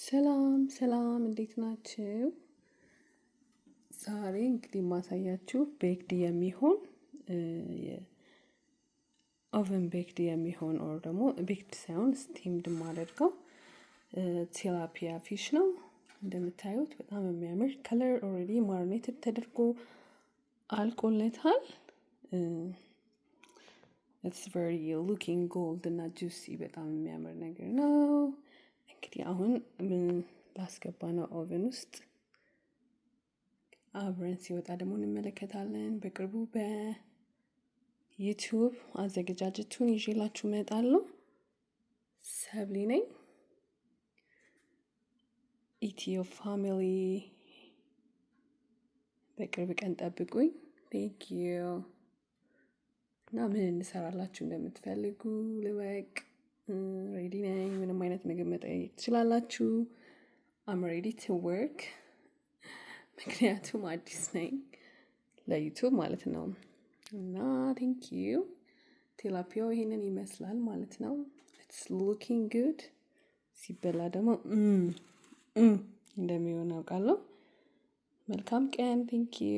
ሰላም ሰላም እንዴት ናችሁ? ዛሬ እንግዲህ ማሳያችሁ ቤክድ የሚሆን ኦቨን ቤክድ የሚሆን ኦር ደግሞ ቤክድ ሳይሆን ስቲምድ ማደርገው ቲላፒያ ፊሽ ነው። እንደምታዩት በጣም የሚያምር ከለር ኦልሬዲ ማሪኔትድ ተደርጎ አልቆለታል። ኢትስ ቨሪ ሉኪንግ ጎልድ እና ጁሲ በጣም የሚያምር ነገር ነው። እንግዲህ አሁን ላስገባ ነው ኦቨን ውስጥ። አብረን ሲወጣ ደግሞ እንመለከታለን። በቅርቡ በዩቲዩብ አዘገጃጀቱን ይዤላችሁ እመጣለሁ። ሰብሊ ነኝ። ኢትዮ ፋሚሊ በቅርብ ቀን ጠብቁኝ። ቴንክ ዩ። እና ምን እንሰራላችሁ እንደምትፈልጉ ልወቅ። ሬዲ ነኝ። ምንም አይነት ምግብ መጠየቅ ትችላላችሁ። አም ሬዲ ቱ ወርክ። ምክንያቱም አዲስ ነኝ ለዩቱብ ማለት ነው። እና ቴንክ ዩ። ቲላፒያው ይሄንን ይመስላል ማለት ነው። ኢትስ ሉኪንግ ጉድ። ሲበላ ደግሞ እንደሚሆን አውቃለሁ። መልካም ቀን። ቴንክ ዩ